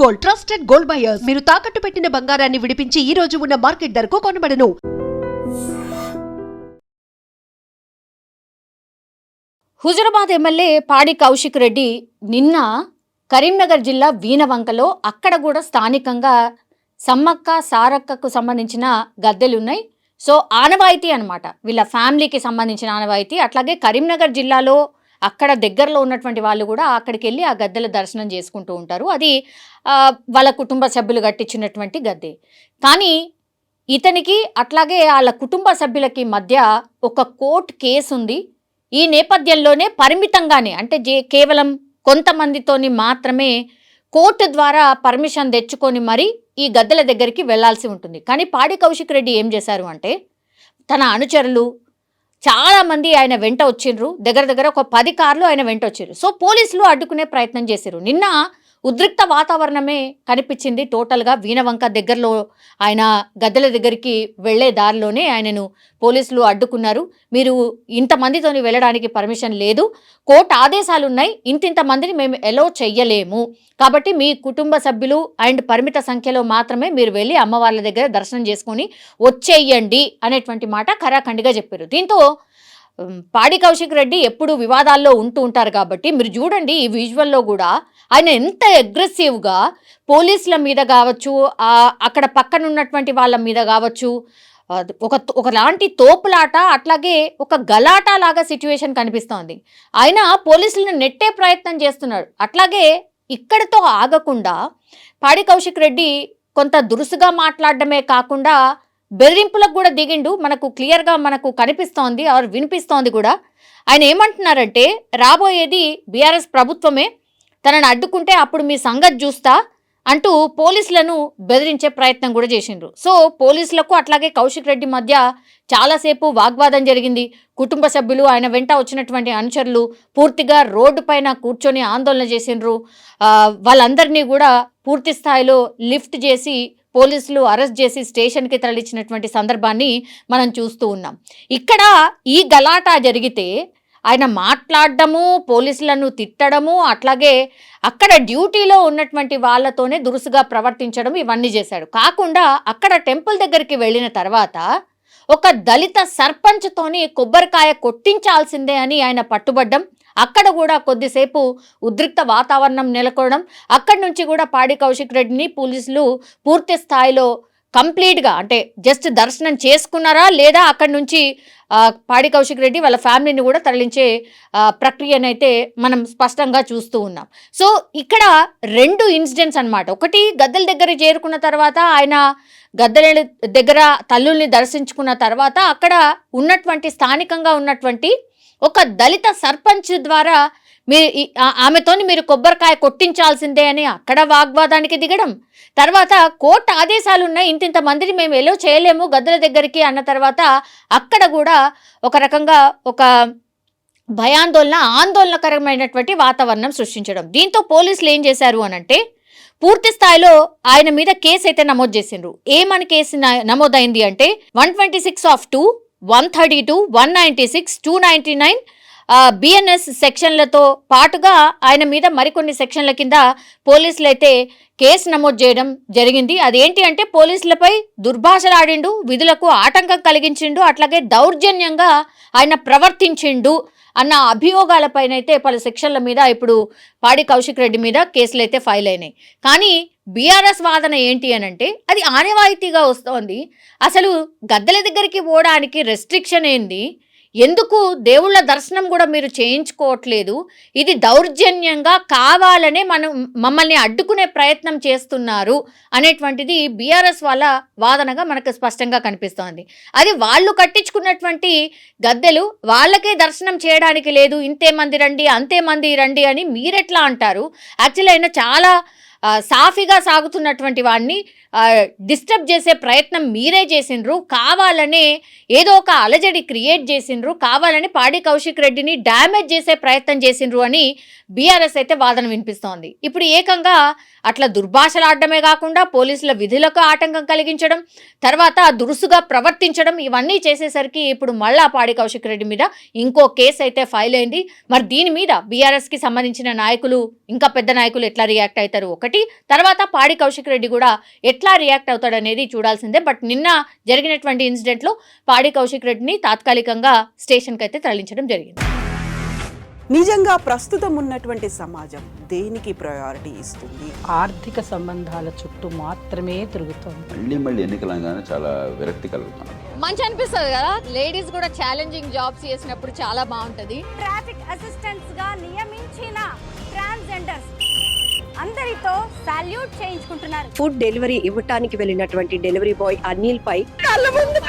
Gold, trusted gold buyers. మీరు తాకట్టు పెట్టిన బంగారాన్ని విడిపించి ఈ రోజు ఉన్న మార్కెట్ ధరకు కొనబడను. హుజురాబాద్ ఎమ్మెల్యే పాడి కౌశిక్ రెడ్డి నిన్న కరీంనగర్ జిల్లా వీణవంకలో అక్కడ కూడా స్థానికంగా సమ్మక్క సారక్కకు సంబంధించిన గద్దెలున్నాయి. సో ఆనవాయితీ అనమాట, వీళ్ళ ఫ్యామిలీకి సంబంధించిన ఆనవాయితీ. అట్లాగే కరీంనగర్ జిల్లాలో అక్కడ దగ్గరలో ఉన్నటువంటి వాళ్ళు కూడా అక్కడికి వెళ్ళి ఆ గద్దెల దర్శనం చేసుకుంటూ ఉంటారు. అది వాళ్ళ కుటుంబ సభ్యులు కట్టించినటువంటి గద్దె. కానీ ఇతనికి అట్లాగే వాళ్ళ కుటుంబ సభ్యులకి మధ్య ఒక కోర్టు కేసు ఉంది. ఈ నేపథ్యంలోనే పరిమితంగానే, అంటే కేవలం కొంతమందితోని మాత్రమే కోర్టు ద్వారా పర్మిషన్ తెచ్చుకొని మరి ఈ గద్దెల దగ్గరికి వెళ్లాల్సి ఉంటుంది. కానీ పాడి కౌశిక్ రెడ్డి ఏం చేశారు అంటే, తన అనుచరులు చాలామంది ఆయన వెంట వచ్చిండ్రు. దగ్గర ఒక 10 కార్లు ఆయన వెంట వచ్చిండ్రు. సో పోలీసులు అడ్డుకునే ప్రయత్నం చేశారు. నిన్న ఉద్రిక్త వాతావరణమే కనిపించింది. టోటల్గా వీణవంక దగ్గరలో ఆయన గద్దెల దగ్గరికి వెళ్లే దారిలోనే ఆయనను పోలీసులు అడ్డుకున్నారు. మీరు ఇంతమందితోని వెళ్ళడానికి పర్మిషన్ లేదు, కోర్టు ఆదేశాలు ఉన్నాయి, ఇంతింత మందిని మేము అలౌ చెయ్యలేము, కాబట్టి మీ కుటుంబ సభ్యులు అండ్ పరిమిత సంఖ్యలో మాత్రమే మీరు వెళ్ళి అమ్మవార్ల దగ్గర దర్శనం చేసుకొని వచ్చేయండి అనేటువంటి మాట ఖరాఖండిగా చెప్పారు. దీంతో పాడి కౌశిక్ రెడ్డి ఎప్పుడు వివాదాల్లో ఉంటూ ఉంటారు కాబట్టి మీరు చూడండి, ఈ విజువల్లో కూడా ఆయన ఎంత అగ్రెసివ్గా పోలీసుల మీద కావచ్చు, అక్కడ పక్కన ఉన్నటువంటి వాళ్ళ మీద కావచ్చు, ఒకలాంటి తోపులాట, అట్లాగే ఒక గలాట లాగా సిచ్యువేషన్ కనిపిస్తోంది. ఆయన పోలీసులను నెట్టే ప్రయత్నం చేస్తున్నాడు. అట్లాగే ఇక్కడితో ఆగకుండా పాడి కౌశిక్ రెడ్డి కొంత దురుసుగా మాట్లాడడమే కాకుండా బెదిరింపులకు కూడా దిగిండు. మనకు క్లియర్గా మనకు కనిపిస్తోంది, ఆర్ వినిపిస్తోంది కూడా. ఆయన ఏమంటున్నారంటే, రాబోయేది బీఆర్ఎస్ ప్రభుత్వమే, తనని అడ్డుకుంటే అప్పుడు మీ సంగతి చూస్తా అంటూ పోలీసులను బెదిరించే ప్రయత్నం కూడా చేసిండ్రు. సో పోలీసులకు అట్లాగే కౌశిక్ రెడ్డి మధ్య చాలాసేపు వాగ్వాదం జరిగింది. కుటుంబ సభ్యులు, ఆయన వెంట వచ్చినటువంటి అనుచరులు పూర్తిగా రోడ్డు పైన కూర్చొని ఆందోళన చేసిండ్రు. వాళ్ళందరినీ కూడా పూర్తి స్థాయిలో లిఫ్ట్ చేసి పోలీసులు అరెస్ట్ చేసి స్టేషన్కి తరలించినటువంటి సందర్భాన్ని మనం చూస్తూ ఉన్నాం. ఇక్కడ ఈ గలాటా జరిగితే ఆయన మాట్లాడడము, పోలీసులను తిట్టడము, అట్లాగే అక్కడ డ్యూటీలో ఉన్నటువంటి వాళ్ళతోనే దురుసుగా ప్రవర్తించడం, ఇవన్నీ చేశాడు. కాకుండా అక్కడ టెంపుల్ దగ్గరికి వెళ్ళిన తర్వాత ఒక దళిత సర్పంచ్తోని కొబ్బరికాయ కొట్టించాల్సిందే అని ఆయన పట్టుబడ్డం, అక్కడ కూడా కొద్దిసేపు ఉద్రిక్త వాతావరణం నెలకొనడం, అక్కడి నుంచి కూడా పాడి కౌశిక్ రెడ్డిని పోలీసులు పూర్తి స్థాయిలో కంప్లీట్గా, అంటే జస్ట్ దర్శనం చేసుకున్నారా లేదా అక్కడి నుంచి పాడి కౌశిక్ రెడ్డి వాళ్ళ ఫ్యామిలీని కూడా తరలించే ప్రక్రియనైతే మనం స్పష్టంగా చూస్తూ ఉన్నాం. సో ఇక్కడ 2 ఇన్సిడెంట్స్ అనమాట. ఒకటి, గద్దెల దగ్గర చేరుకున్న తర్వాత ఆయన గద్దెల దగ్గర తల్లుల్ని దర్శించుకున్న తర్వాత అక్కడ ఉన్నటువంటి స్థానికంగా ఉన్నటువంటి ఒక దళిత సర్పంచ్ ద్వారా ఆమెతోని మీరు కొబ్బరికాయ కొట్టించాల్సిందే అని అక్కడ వాగ్వాదానికి దిగడం, తర్వాత కోర్టు ఆదేశాలు ఉన్నాయి, ఇంతింత మందిని మేము ఎలో చేయలేము గద్దెల దగ్గరికి అన్న తర్వాత అక్కడ కూడా ఒక రకంగా ఒక ఆందోళనకరమైనటువంటి వాతావరణం సృష్టించడం. దీంతో పోలీసులు ఏం చేశారు అనంటే, పూర్తి స్థాయిలో ఆయన మీద కేసు అయితే నమోదు చేసిండ్రు. ఏమని కేసు నమోదైంది అంటే 126(2), 132, 196, 299 బిఎన్ఎస్ సెక్షన్లతో పాటుగా ఆయన మీద మరికొన్ని సెక్షన్ల కింద పోలీసులు అయితే కేసు నమోదు చేయడం జరిగింది. అదేంటి అంటే, పోలీసులపై దుర్భాషలాడిండు, విధులకు ఆటంకం కలిగించిండు, అట్లాగే దౌర్జన్యంగా ఆయన ప్రవర్తించిండు అన్న అభియోగాలపైన అయితే పలు సెక్షన్ల మీద ఇప్పుడు పాడి కౌశిక్ రెడ్డి మీద కేసులు అయితే ఫైల్ అయినాయి. కానీ బీఆర్ఎస్ వాదన ఏంటి అనంటే, అది ఆనవాయితీగా వస్తోంది, అసలు గద్దెల దగ్గరికి పోవడానికి రెస్ట్రిక్షన్ ఏంది, ఎందుకు దేవుళ్ళ దర్శనం కూడా మీరు చేయించుకోవట్లేదు, ఇది దౌర్జన్యంగా కావాలనే మమ్మల్ని అడ్డుకునే ప్రయత్నం చేస్తున్నారు అనేటువంటిది బీఆర్ఎస్ వాళ్ళ వాదనగా మనకు స్పష్టంగా కనిపిస్తోంది. అది వాళ్ళు కట్టించుకున్నటువంటి గద్దెలు, వాళ్ళకే దర్శనం చేయడానికి లేదు, ఇంతే మంది రండి అంతే మంది రండి అని మీరెట్లా అంటారు? యాక్చువల్లీ ఆయన చాలా సాఫీగా సాగుతున్నటువంటి వాడిని డిస్టర్బ్ చేసే ప్రయత్నం మీరే చేసిండ్రు, కావాలనే ఏదో ఒక అలజడి క్రియేట్ చేసిండ్రు, కావాలని పాడి కౌశిక్ రెడ్డిని డ్యామేజ్ చేసే ప్రయత్నం చేసిండ్రు అని బీఆర్ఎస్ అయితే వాదన వినిపిస్తోంది. ఇప్పుడు ఏకంగా అట్లా దుర్భాషలాడడమే కాకుండా పోలీసుల విధులకు ఆటంకం కలిగించడం, తర్వాత దురుసుగా ప్రవర్తించడం, ఇవన్నీ చేసేసరికి ఇప్పుడు మళ్ళా పాడి కౌశిక్ రెడ్డి మీద ఇంకో కేసు అయితే ఫైల్ అయింది. మరి దీని మీద బీఆర్ఎస్కి సంబంధించిన నాయకులు, ఇంకా పెద్ద నాయకులు ఎట్లా రియాక్ట్ అవుతారు? ఒకటి కాబట్టి తర్వాత పాడి కౌశిక్ రెడ్డి కూడా ఎట్లా రియాక్ట్ అవుతాడనేది చూడాల్సిందే. బట్ నిన్న జరిగినటువంటి ఇన్సిడెంట్లో పాడి కౌశిక్ రెడ్డిని తాత్కాలికంగా స్టేషన్కి అయితే తరలించడం జరిగింది. నిజంగా ప్రస్తుతం ఉన్నటువంటి సమాజం దేనికి ప్రయారిటీ ఇస్తుంది? ఆర్థిక సంబంధాల చుట్టూ మాత్రమే తిరుగుతోంది. మళ్ళీ ఎన్నికలంగానే చాలా విరక్తి కలుగుతున్నాం. మంచి అనిపిస్తుంది కదా, లేడీస్ కూడా ఛాలెంజింగ్ జాబ్స్ చేసినప్పుడు చాలా బాగుంటది. ట్రాఫిక్ అసిస్టెంట్స్ గా నియమించిన ట్రాన్స్జెండర్స్ అందరితో సాల్యూట్ చేయించుకుంటున్నారు. ఫుడ్ డెలివరీ ఇవ్వటానికి వెళ్ళినటువంటి డెలివరీ బాయ్ అనిల్ పై కళ్ళ ముందు